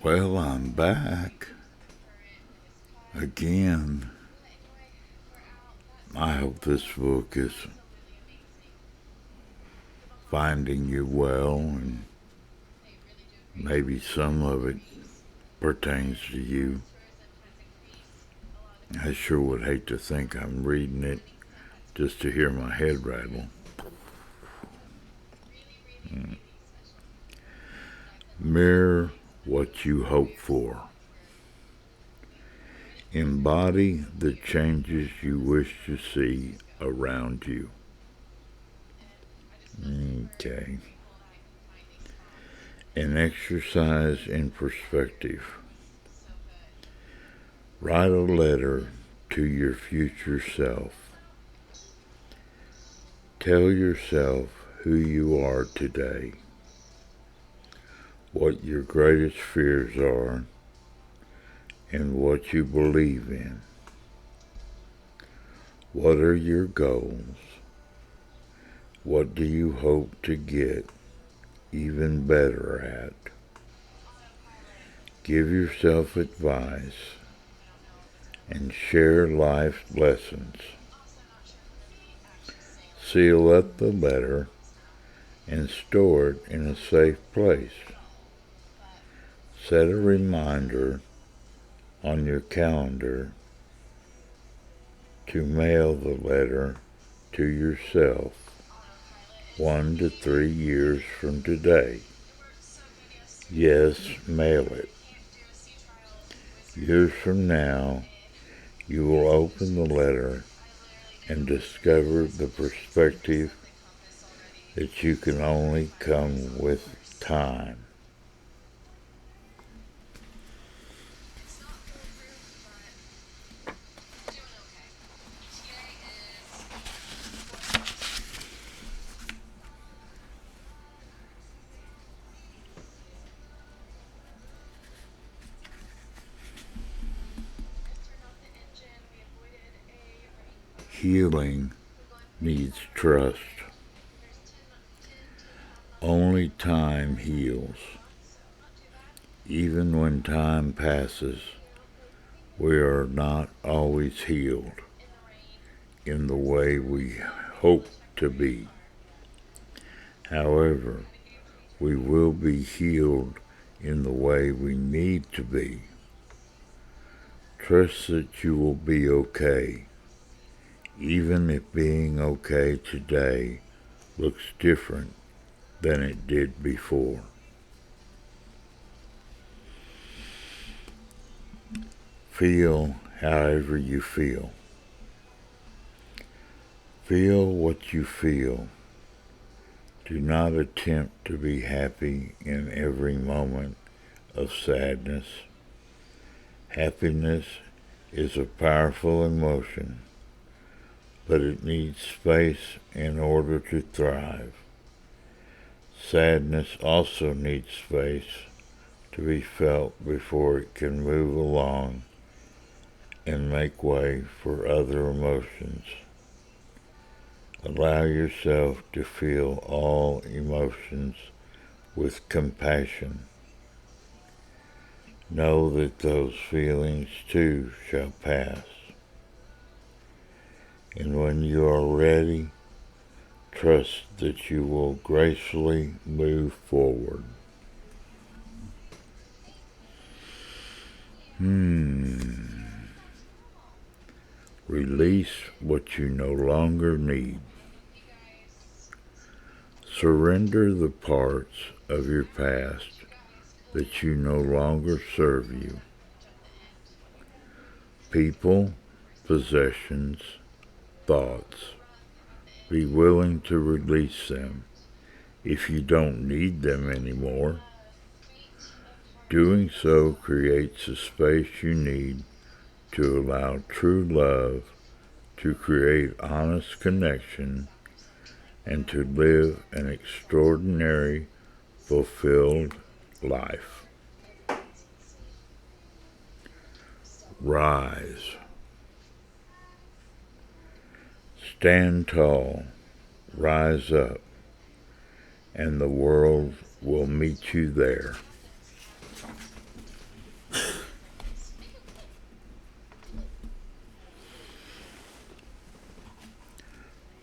Well, I'm back again. I hope this book is finding you well, and maybe some of it pertains to you. I sure would hate to think I'm reading it just to hear my head rattle. Mirror what you hope for. Embody the changes you wish to see around you. Okay. An exercise in perspective. Write a letter to your future self. Tell yourself who you are today, what your greatest fears are, and what you believe in. What are your goals? What do you hope to get even better at? Give yourself advice and share life's lessons. Seal up the letter and store it in a safe place. Set a reminder on your calendar to mail the letter to yourself 1 to 3 years from today. Yes, mail it. Years from now, you will open the letter and discover the perspective that you can only come with time. Healing needs trust. Only time heals. Even when time passes, we are not always healed in the way we hope to be. However, we will be healed in the way we need to be. Trust that you will be okay, even if being okay today looks different than it did before. Feel however you feel. Feel what you feel. Do not attempt to be happy in every moment of sadness. Happiness is a powerful emotion, but it needs space in order to thrive. Sadness also needs space to be felt before it can move along and make way for other emotions. Allow yourself to feel all emotions with compassion. Know that those feelings too shall pass. And when you are ready, trust that you will gracefully move forward. Release what you no longer need. Surrender the parts of your past that you no longer serve you. People, possessions, thoughts. Be willing to release them if you don't need them anymore. Doing so creates the space you need to allow true love to create honest connection and to live an extraordinary, fulfilled life. Rise. Stand tall, rise up, and the world will meet you there.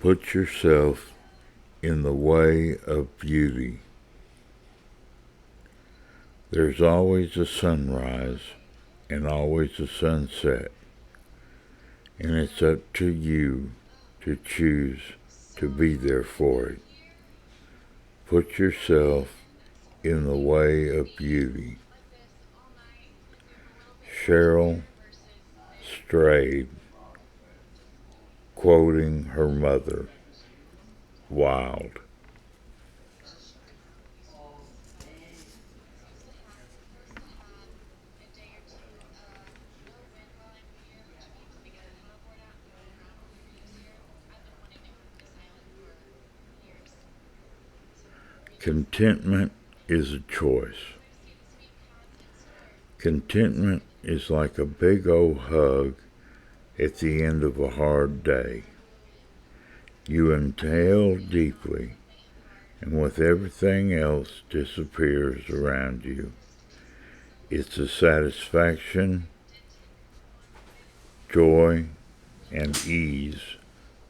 Put yourself in the way of beauty. There's always a sunrise and always a sunset, and it's up to you to choose to be there for it. Put yourself in the way of beauty. Cheryl Strayed, quoting her mother. Wild. Contentment is a choice. Contentment is like a big old hug at the end of a hard day. You inhale deeply, and with everything else disappears around you. It's a satisfaction, joy, and ease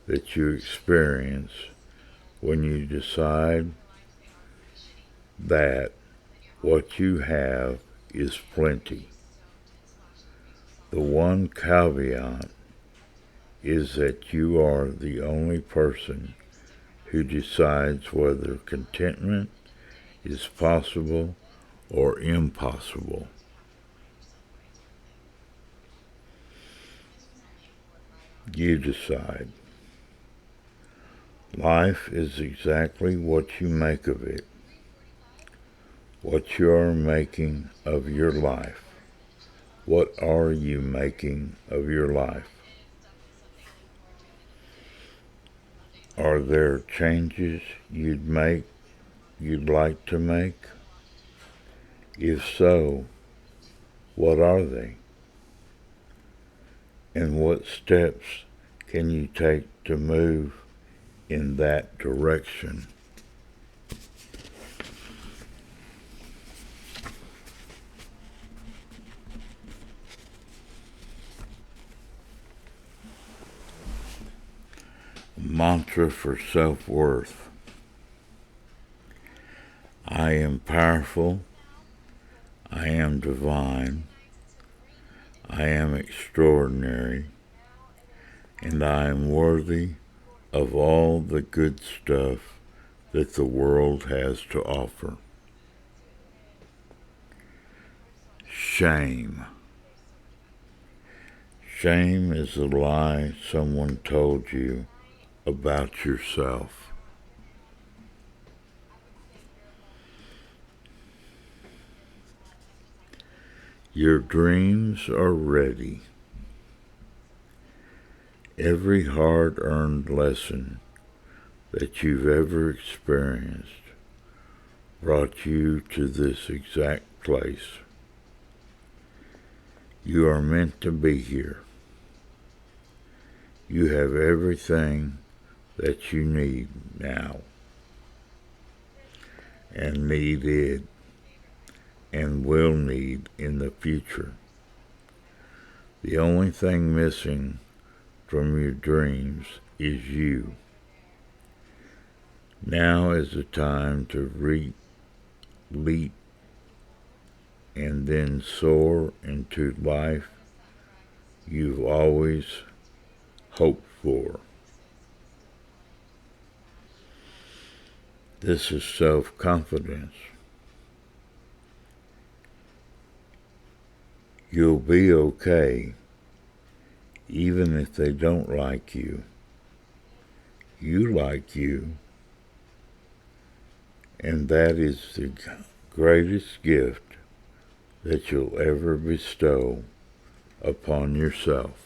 that you experience when you decide that what you have is plenty. The one caveat is that you are the only person who decides whether contentment is possible or impossible. You decide. Life is exactly what you make of it. What you are making of your life. What are you making of your life? Are there changes you'd like to make? If so, what are they? And what steps can you take to move in that direction? Mantra for self-worth. I am powerful. I am divine. I am extraordinary. And I am worthy of all the good stuff that the world has to offer. Shame. Shame is a lie someone told you about yourself. Your dreams are ready. Every hard-earned lesson that you've ever experienced brought you to this exact place. You are meant to be here. You have everything that you need now, and needed, and will need in the future. The only thing missing from your dreams is you. Now is the time to leap and then soar into life you've always hoped for. This is self-confidence. You'll be okay, even if they don't like you. You like you, and that is the greatest gift that you'll ever bestow upon yourself.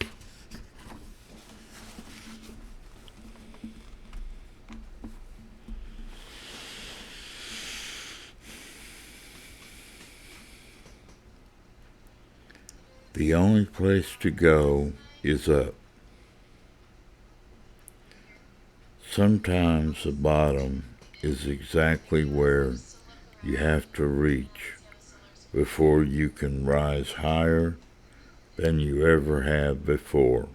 The only place to go is up. Sometimes the bottom is exactly where you have to reach before you can rise higher than you ever have before.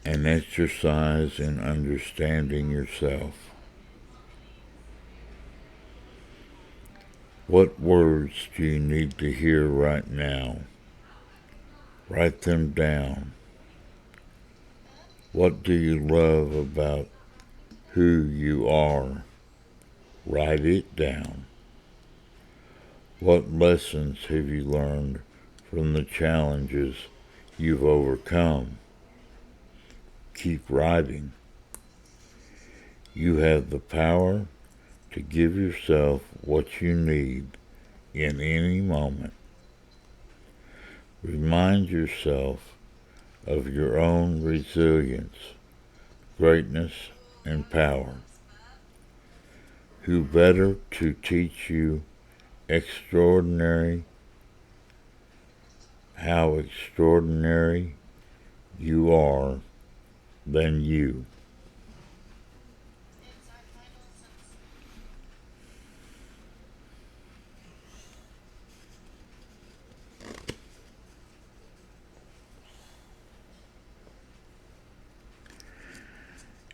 an exercise in understanding yourself. What words do you need to hear right now? Write them down. What do you love about who you are? Write it down. What lessons have you learned from the challenges you've overcome? Keep writing. You have the power to give yourself what you need in any moment. Remind yourself of your own resilience, greatness, and power. Who better to teach you how extraordinary you are than you?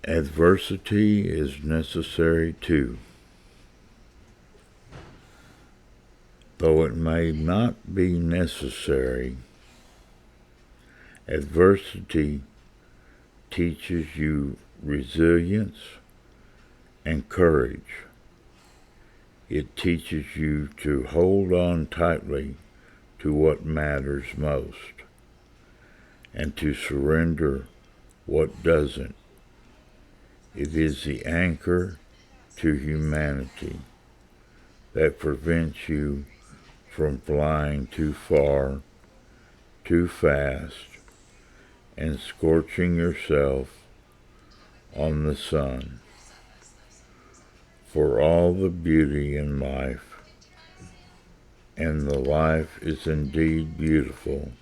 Adversity is necessary too. Though it may not be necessary, adversity teaches you resilience and courage. It teaches you to hold on tightly to what matters most and to surrender what doesn't. It is the anchor to humanity that prevents you from flying too far, too fast, and scorching yourself on the sun. For all the beauty in life, and the life is indeed beautiful,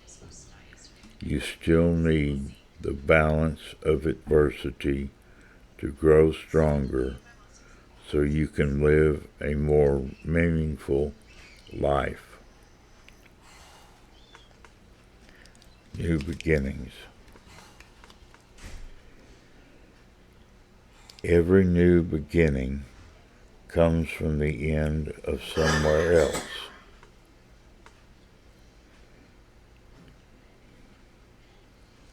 you still need the balance of adversity to grow stronger so you can live a more meaningful life. New beginnings. Every new beginning comes from the end of somewhere else.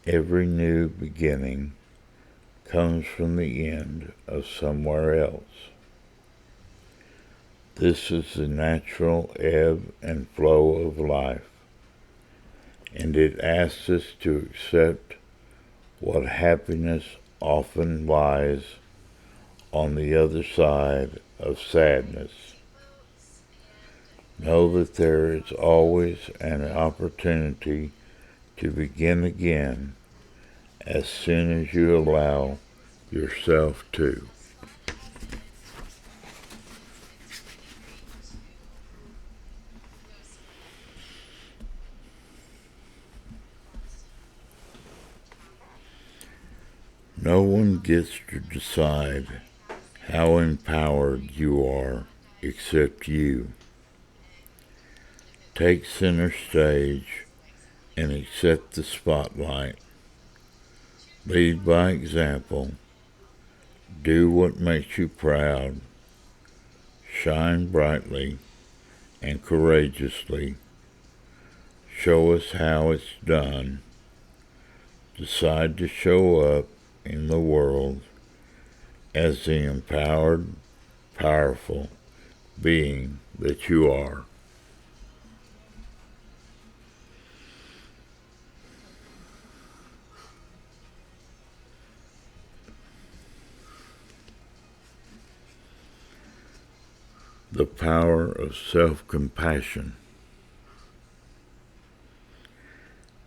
Every new beginning comes from the end of somewhere else. This is the natural ebb and flow of life, and it asks us to accept what happiness often lies on the other side of sadness. Know that there is always an opportunity to begin again as soon as you allow yourself to. No one gets to decide how empowered you are except you. Take center stage and accept the spotlight. Lead by example. Do what makes you proud. Shine brightly and courageously. Show us how it's done. Decide to show up in the world as the empowered, powerful being that you are. The power of self-compassion.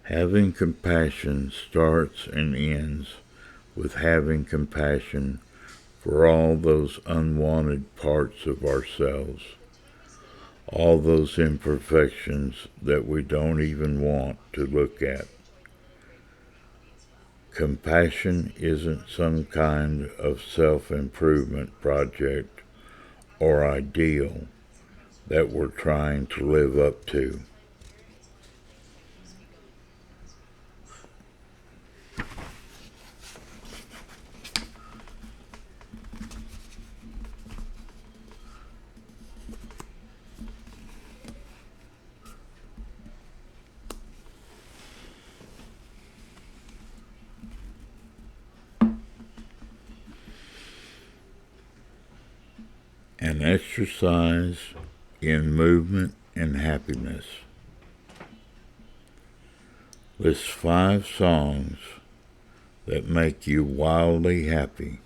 Having compassion starts and ends with having compassion for all those unwanted parts of ourselves, all those imperfections that we don't even want to look at. Compassion isn't some kind of self-improvement project or ideal that we're trying to live up to. exercise in movement and happiness. List 5 songs that make you wildly happy.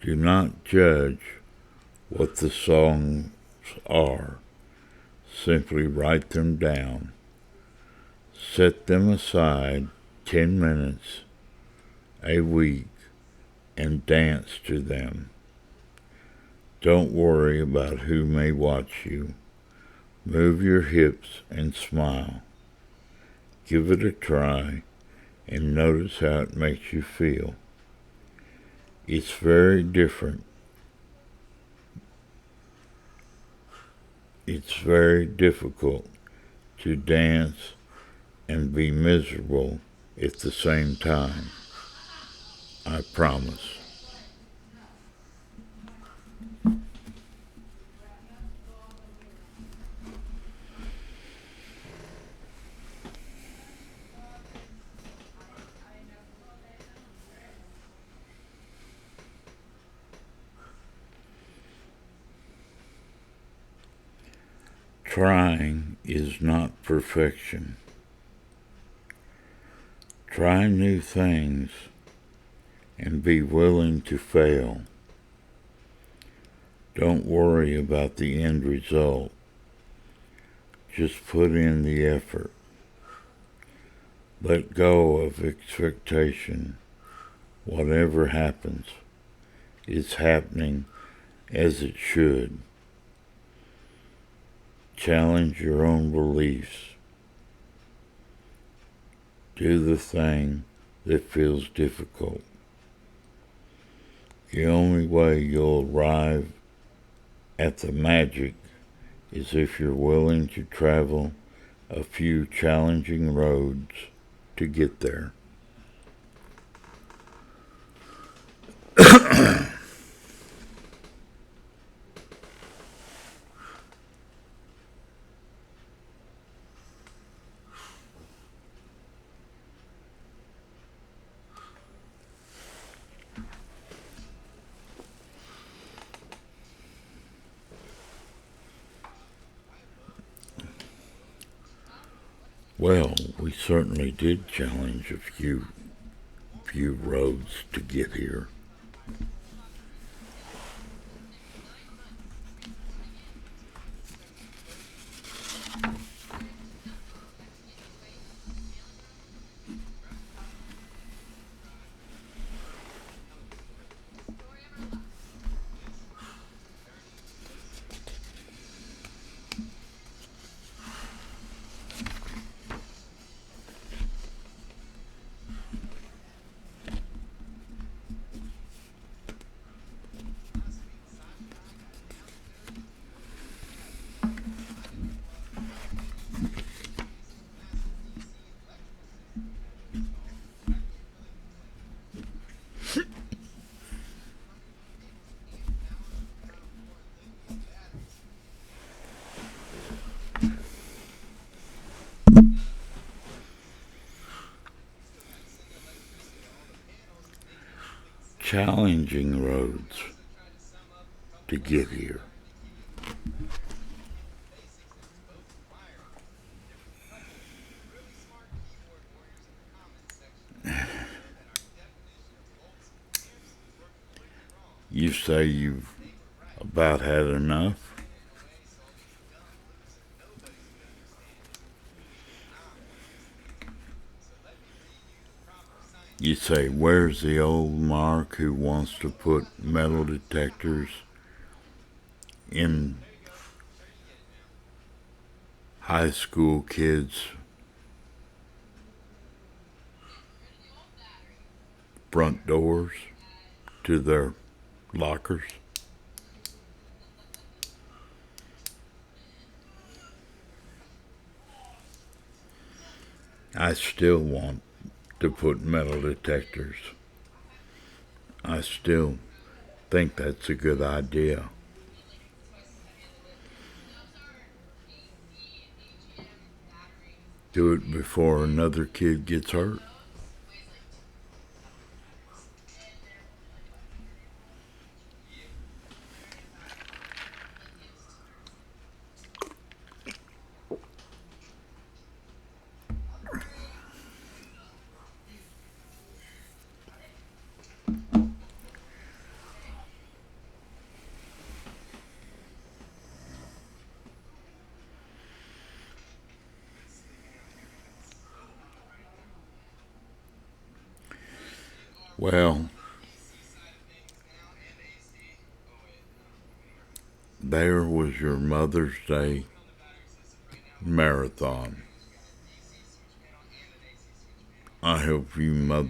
Do not judge what the songs are. Simply write them down. Set them aside 10 minutes a week and dance to them. Don't worry about who may watch you. Move your hips and smile. Give it a try and notice how it makes you feel. It's very different. It's very difficult to dance and be miserable at the same time. I promise. Trying is not perfection. Try new things and be willing to fail. Don't worry about the end result. Just put in the effort. Let go of expectation. Whatever happens is happening as it should. Challenge your own beliefs. Do the thing that feels difficult. The only way you'll arrive at the magic is if you're willing to travel a few challenging roads to get there. Well, we certainly did challenge a few roads to get here. Challenging roads to get here. You say you've about had enough? You say, where's the old Mark who wants to put metal detectors in high school kids' front doors to their lockers? I still want to put metal detectors. I still think that's a good idea. Do it before another kid gets hurt. Well, there was your Mother's Day marathon. I hope you mothers